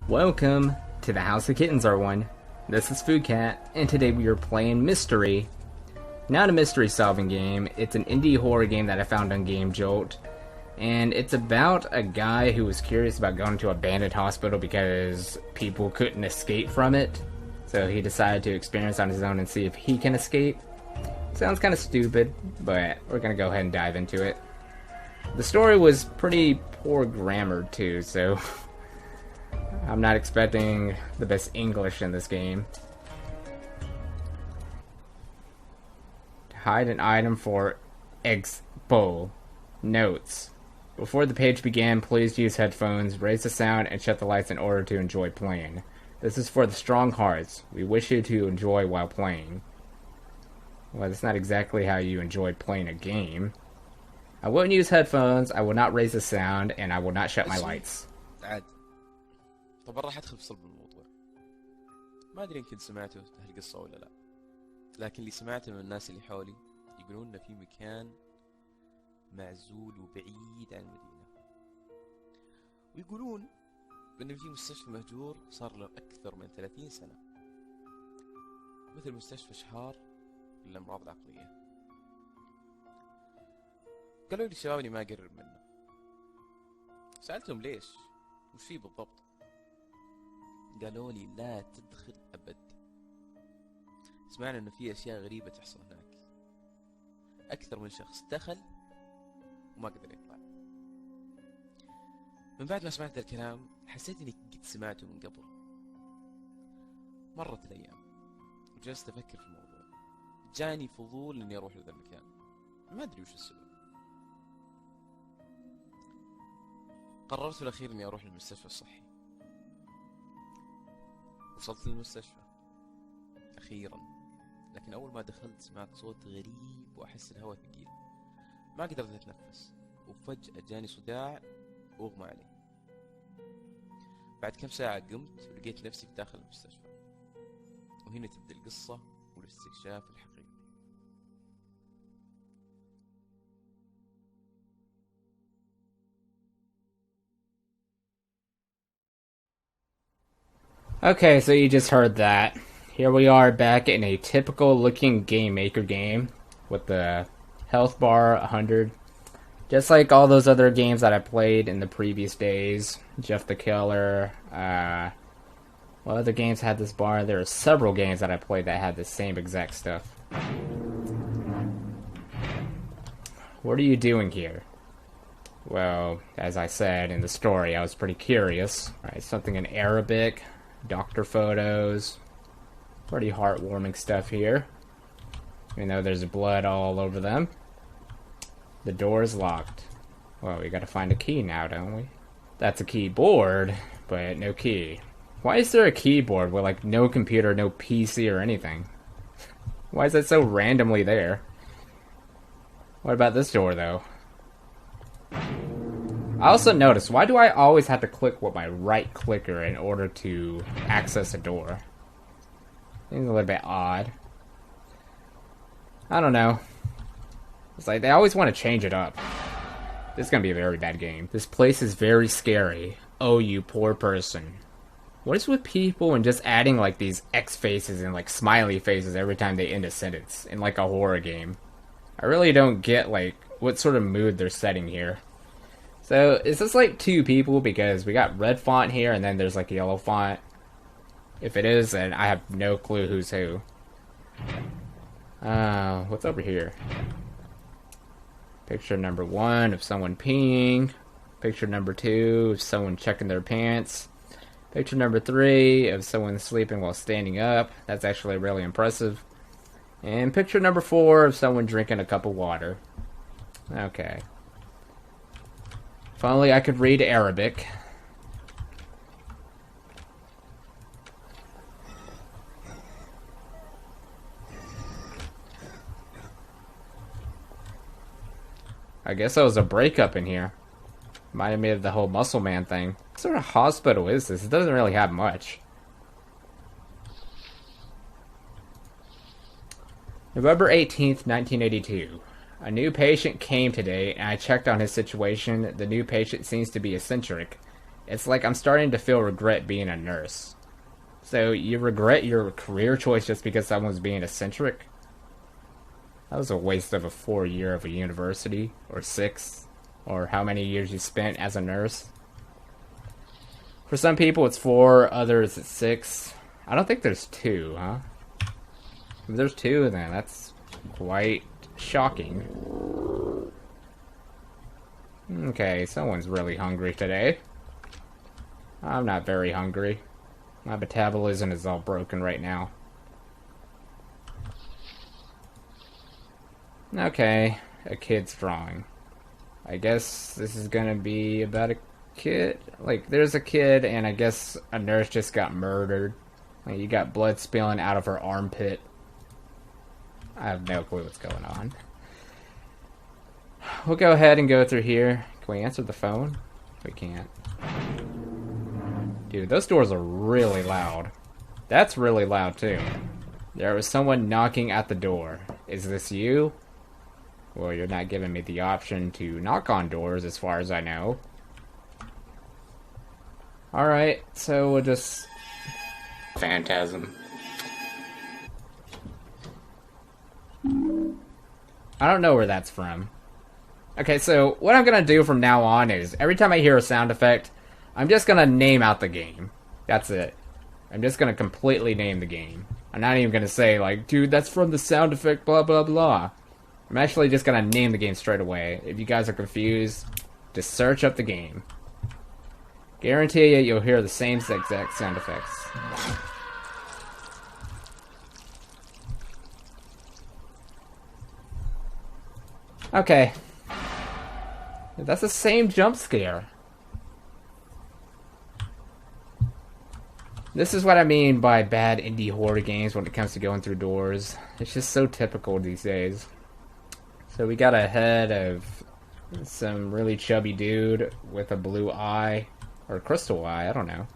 Welcome to the House of Kittens R1. This is Food Cat, and today we are playing Mystery. Not a mystery solving game, it's an indie horror game that I found on Game Jolt. And it's about a guy who was curious about going to an abandoned hospital because people couldn't escape from it. So he decided to experience on his own and see if he can escape. Sounds kind of stupid, but we're gonna go ahead and dive into it. The story was pretty poor grammar too, so I'm not expecting the best English in this game. To hide an item for Expo. Notes. Before the page began, please use headphones, raise the sound, and shut the lights in order to enjoy playing. This is for the strong hearts. We wish you to enjoy while playing. Well, that's not exactly how you enjoy playing a game. I won't use headphones, I will not raise the sound, and I will not shut my lights. طبعا راح ادخل في صلب الموضوع. ما ادري يمكن سمعتوا هالقصة ولا لا، لكن اللي سمعته من الناس اللي حولي يقولون ان في مكان معزول وبعيد عن المدينة، ويقولون ان في مستشفى مهجور صار له اكثر من 30 سنة، مثل مستشفى شهار للامراض العقلية. قالوا لي الشباب اني ما اقرب منه. سألتهم ليش؟ وش فيه بالضبط؟ قالوا لي لا تدخل أبد. سمعنا إنه في أشياء غريبة تحصل هناك. أكثر من شخص دخل وما قدر يطلع. من بعد ما سمعت الكلام حسيت إني قد سمعته من قبل. مرت الأيام وجلست أفكر في الموضوع. جاني فضول إني أروح لهذا المكان. ما أدري وش السبب. قررت في الأخير إني أروح للمستشفى الصحي. وصلت للمستشفى أخيرا، لكن أول ما دخلت سمعت صوت غريب وأحس الهواء ثقيل. ما قدرت أتنفس، وفجأة جاني صداع وأغمى علي. بعد كم ساعة قمت ولقيت نفسي في داخل المستشفى، وهنا تبدأ القصة والاستكشاف الحقيقي. Okay, so you just heard that. Here we are back in a typical looking Game Maker game with the health bar 100. Just like all those other games that I played in the previous days. Jeff the Killer. What other games had this bar? There are several games that I played that had the same exact stuff. What are you doing here? Well, as I said in the story, I was pretty curious. Alright, something in Arabic. Doctor photos. Pretty heartwarming stuff here. Even though there's blood all over them. The door is locked. Well, we gotta find a key now, don't we? That's a keyboard, but no key. Why is there a keyboard with like no computer, no PC or anything? Why is that so randomly there? What about this door though? I also noticed, why do I always have to click with my right clicker in order to access a door? Seems a little bit odd. I don't know. It's like they always want to change it up. This is going to be a very bad game. This place is very scary. Oh, you poor person. What is with people and just adding like these X faces and like smiley faces every time they end a sentence in like a horror game? I really don't get like what sort of mood they're setting here. So, is this like two people? Because we got red font here, and then there's like yellow font. If it is, then I have no clue who's who. What's over here? Picture number 1 of someone peeing. Picture number 2 of someone checking their pants. Picture number 3 of someone sleeping while standing up. That's actually really impressive. And picture number 4 of someone drinking a cup of water. Okay. If only I could read Arabic. I guess there was a breakup in here. Might have made the whole Muscle Man thing. What sort of hospital is this? It doesn't really have much. November 18th, 1982. A new patient came today, and I checked on his situation. The new patient seems to be eccentric. It's like I'm starting to feel regret being a nurse. So you regret your career choice just because someone's being eccentric? That was a waste of a 4 year of a university, or 6, or how many years you spent as a nurse. For some people it's 4, others it's 6. I don't think there's 2, huh? If there's 2, then that's quite shocking. Okay, someone's really hungry today. I'm not very hungry. My metabolism is all broken right now. Okay, a kid's drawing. I guess this is gonna be about a kid. Like, there's a kid, and I guess a nurse just got murdered. Like, you got blood spilling out of her armpit. I have no clue what's going on. We'll go ahead and go through here. Can we answer the phone? We can't. Dude, those doors are really loud. That's really loud, too. There was someone knocking at the door. Is this you? Well, you're not giving me the option to knock on doors, as far as I know. Alright, so we'll just... Phantasm. I don't know where that's from. Okay, so what I'm gonna do from now on is, every time I hear a sound effect, I'm just gonna name out the game. That's it. I'm just gonna completely name the game. I'm not even gonna say, like, dude, that's from the sound effect, blah, blah, blah. I'm actually just gonna name the game straight away. If you guys are confused, just search up the game. Guarantee you, you'll hear the same exact sound effects. Okay. That's the same jump scare. This is what I mean by bad indie horror games when it comes to going through doors. It's just so typical these days. So we got a head of some really chubby dude with a blue eye. Or a crystal eye, I don't know.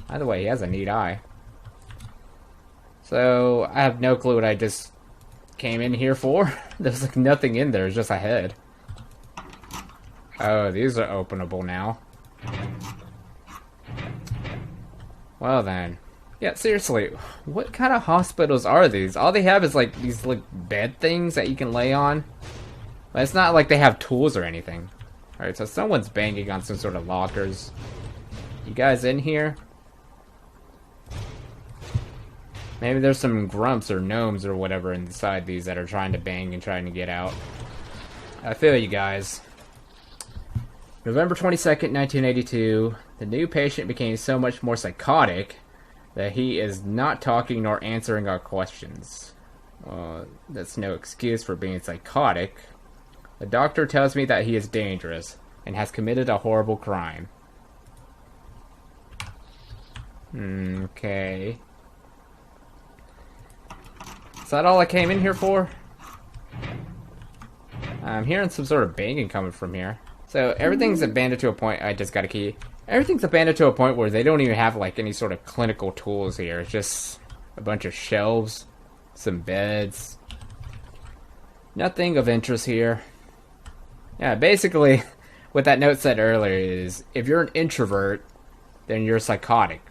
Either way, he has a neat eye. So, I have no clue what I just came in here for. There's like nothing in there, it's just a head. Oh, these are openable now. Well then. Yeah, seriously, what kind of hospitals are these? All they have is like these like bed things that you can lay on. But it's not like they have tools or anything. Alright, so someone's banging on some sort of lockers. You guys in here? Maybe there's some grumps or gnomes or whatever inside these that are trying to bang and trying to get out. I feel you guys. November 22nd, 1982. The new patient became so much more psychotic that he is not talking nor answering our questions. Well, that's no excuse for being psychotic. The doctor tells me that he is dangerous and has committed a horrible crime. Okay. Is that all I came in here for? I'm hearing some sort of banging coming from here. So everything's abandoned to a point. I just got a key. Everything's abandoned to a point where they don't even have like any sort of clinical tools here. It's just a bunch of shelves, some beds. Nothing of interest here. Yeah, basically, what that note said earlier is, if you're an introvert, then you're psychotic.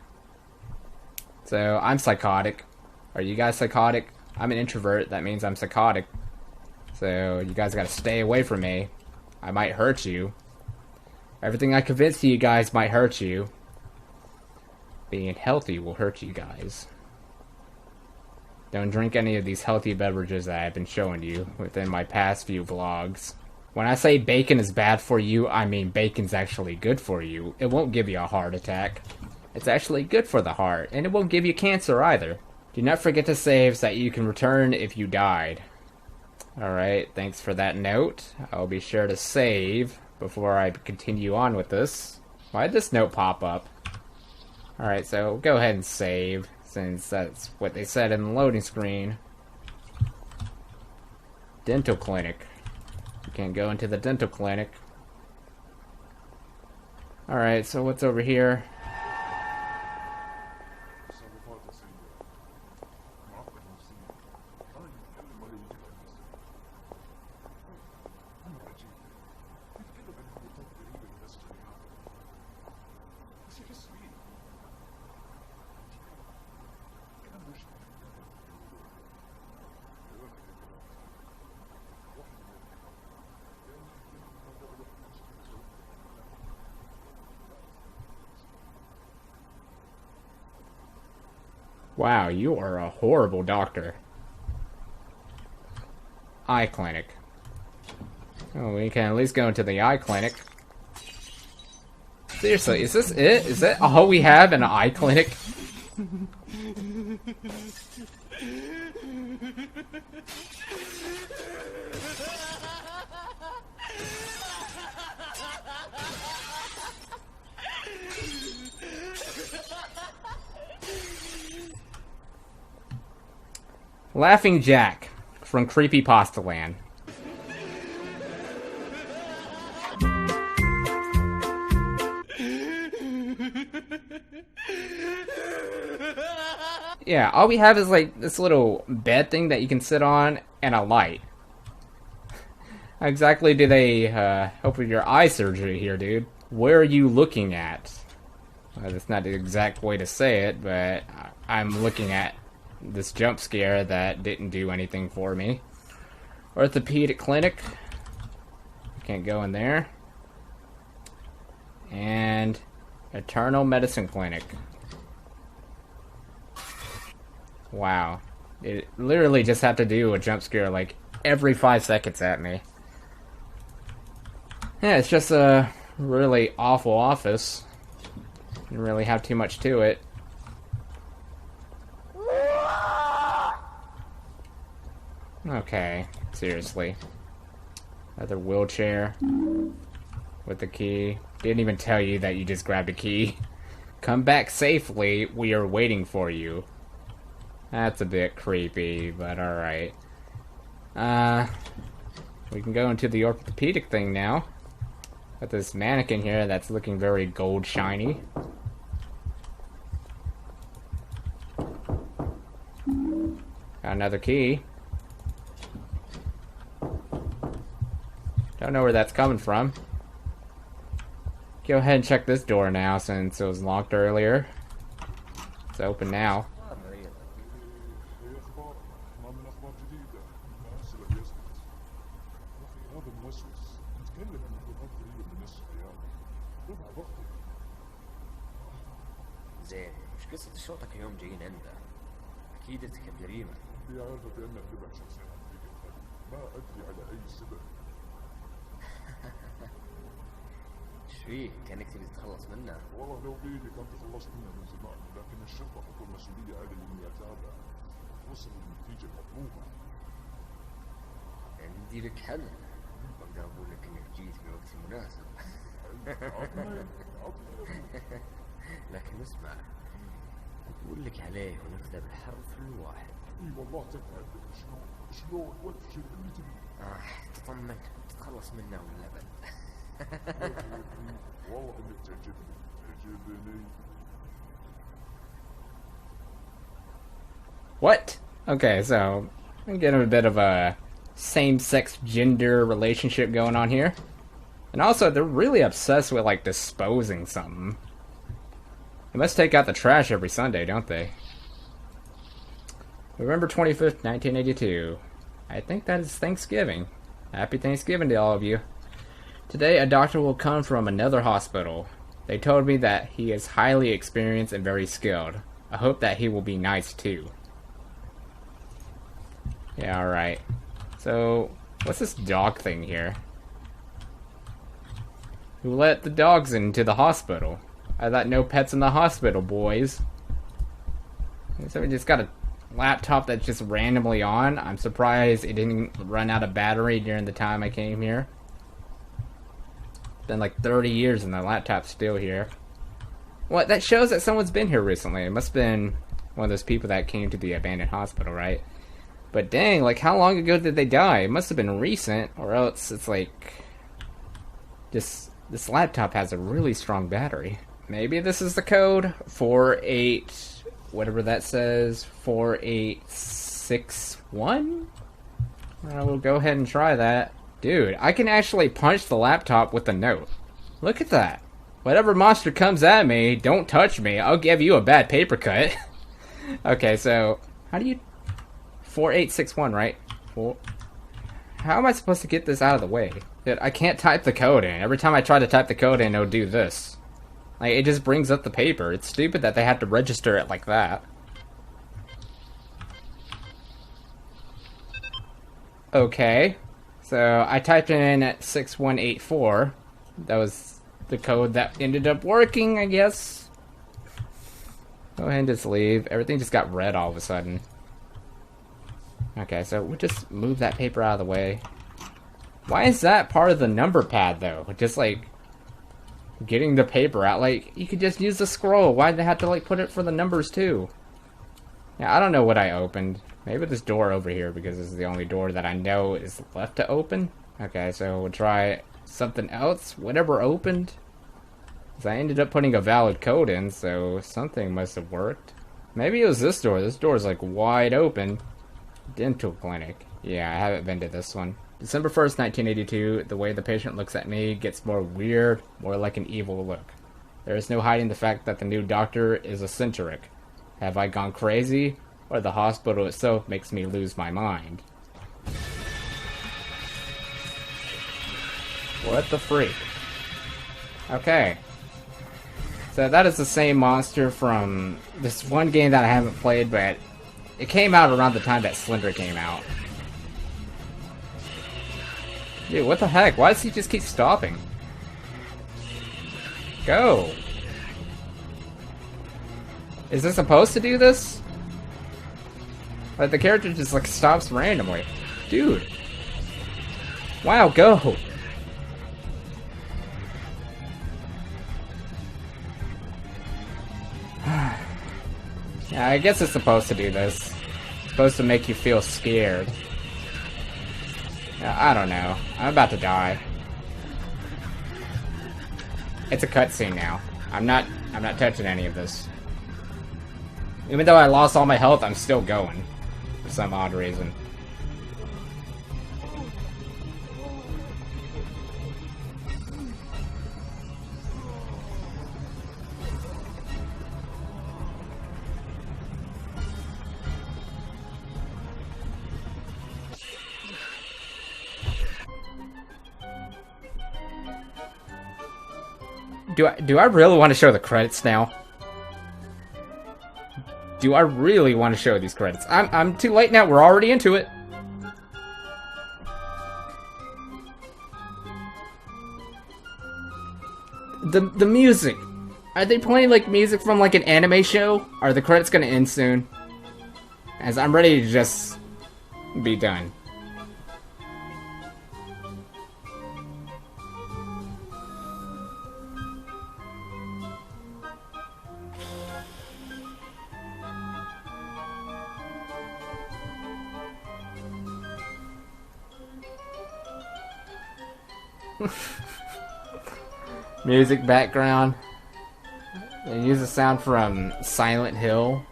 So, I'm psychotic. Are you guys psychotic? I'm an introvert, that means I'm psychotic. So, you guys gotta stay away from me. I might hurt you. Everything I convince you guys might hurt you. Being healthy will hurt you guys. Don't drink any of these healthy beverages that I've been showing you within my past few vlogs. When I say bacon is bad for you, I mean bacon's actually good for you. It won't give you a heart attack. It's actually good for the heart, and it won't give you cancer either. Do not forget to save so that you can return if you died. Alright, thanks for that note. I'll be sure to save before I continue on with this. Why did this note pop up? Alright, so go ahead and save, since that's what they said in the loading screen. Dental clinic. You can't go into the dental clinic. Alright, so what's over here? Wow, you are a horrible doctor. Eye clinic. Oh, we can at least go into the eye clinic. Seriously, is this it? Is that all we have in an eye clinic? Laughing Jack from Creepypasta Land. Yeah, all we have is like this little bed thing that you can sit on and a light. How exactly do they help with your eye surgery here, dude? Where are you looking at? That's not the exact way to say it, but I'm looking at this jump scare that didn't do anything for me. Orthopedic clinic. Can't go in there. And Eternal Medicine Clinic. Wow. It literally just had to do a jump scare like every 5 seconds at me. Yeah, it's just a really awful office. Didn't really have too much to it. Okay, seriously. Another wheelchair with the key. Didn't even tell you that you just grabbed a key. Come back safely, we are waiting for you. That's a bit creepy, but alright. We can go into the orthopedic thing now. Got this mannequin here that's looking very gold shiny. Got another key. Don't know where that's coming from. Go ahead and check this door now since it was locked earlier. It's open now. زين مش قصة شرطك اليوم جايين عنده أكيد ارتكب جريمة هي عارفة بأنك تبع شخصيا ما أدري على أي سبب ايش فيك كأنك تبي تتخلص منه والله لو بيدي كنت خلصت منه من زمان لكن الشرطة حطوا المسؤولية علي إني أتابع وصل للنتيجة المطلوبة عندي لك حل أقدر أقول لك إنك جيت في الوقت المناسب لكن اسمع أقول لك عليه ونبدأ بالحرف الواحد اي والله تفعل شلون وش اللي تبي تطمن تتخلص منه ولا ابد والله انك تعجبني What? Okay, so I'm getting a bit of a same-sex gender relationship going on here. And also, they're really obsessed with, like, disposing something. They must take out the trash every Sunday, don't they? November 25th, 1982. I think that is Thanksgiving. Happy Thanksgiving to all of you. Today, a doctor will come from another hospital. They told me that he is highly experienced and very skilled. I hope that he will be nice, too. Yeah, alright. So, what's this dog thing here? Who let the dogs into the hospital? I thought no pets in the hospital, boys. So we just got a laptop that's just randomly on. I'm surprised it didn't run out of battery during the time I came here. Been like 30 years and the laptop's still here. What? That shows that someone's been here recently. It must have been one of those people that came to the abandoned hospital, right? But dang, like how long ago did they die? It must have been recent, or else it's like... Just... This laptop has a really strong battery. Maybe this is the code. 48... Whatever that says. 4861? We'll go ahead and try that. Dude, I can actually punch the laptop with the note. Look at that. Whatever monster comes at me, don't touch me. I'll give you a bad paper cut. Okay, so... How do you... 4861, right? How am I supposed to get this out of the way? Dude, I can't type the code in. Every time I try to type the code in, it'll do this. Like, it just brings up the paper. It's stupid that they have to register it like that. Okay. So I typed in 6184. That was the code that ended up working, I guess. Go ahead and just leave. Everything just got red all of a sudden. Okay, so we'll just move that paper out of the way. Why is that part of the number pad, though? Just, like, getting the paper out. Like, you could just use the scroll. Why'd they have to, like, put it for the numbers, too? Yeah, I don't know what I opened. Maybe this door over here, because this is the only door that I know is left to open. Okay, so we'll try something else. Whatever opened. Because I ended up putting a valid code in, so something must have worked. Maybe it was this door. This door is, like, wide open. Dental clinic. Yeah, I haven't been to this one. December 1st, 1982, the way the patient looks at me gets more weird, more like an evil look. There is no hiding the fact that the new doctor is eccentric. Have I gone crazy? Or the hospital itself makes me lose my mind? What the freak? Okay. So that is the same monster from this one game that I haven't played, but it came out around the time that Slender came out. Dude, what the heck? Why does he just keep stopping? Go! Is this supposed to do this? Like, the character just, like, stops randomly. Dude! Wow, go! Yeah, I guess it's supposed to do this. It's supposed to make you feel scared. I don't know. I'm about to die. It's a cutscene now. I'm not touching any of this. Even though I lost all my health, I'm still going. For some odd reason. Do I really want to show the credits now? Do I really want to show these credits? I'm too late now. We're already into it. The music. Are they playing like music from like an anime show? Are the credits gonna end soon? As I'm ready to just be done. Music background. They use a sound from Silent Hill.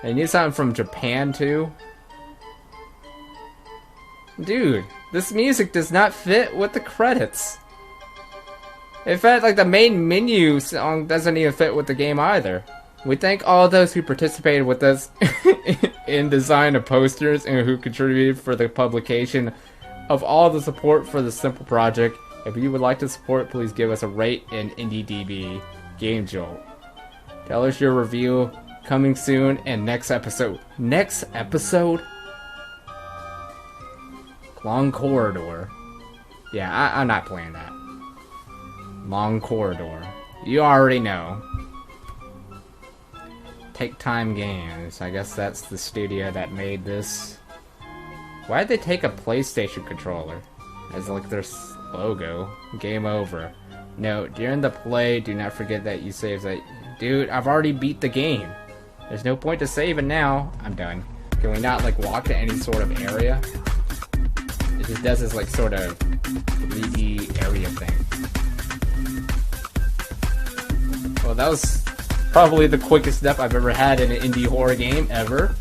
They use something from Japan too. Dude, this music does not fit with the credits. In fact, like the main menu song doesn't even fit with the game either. We thank all those who participated with us in design of posters and who contributed for the publication of all the support for this simple project. If you would like to support, please give us a rate in IndieDB Game Jolt. Tell us your review. Coming soon and next episode. Next episode? Long Corridor. Yeah, I'm not playing that. Long Corridor. You already know. Take Time Games. I guess that's the studio that made this. Why'd they take a PlayStation controller as like their logo? Game over. No, during the play, do not forget that you save that. Dude, I've already beat the game. There's no point to saving now. I'm done. Can we not like walk to any sort of area? It just does this like sort of 3D area thing. Well, that was probably the quickest step I've ever had in an indie horror game ever.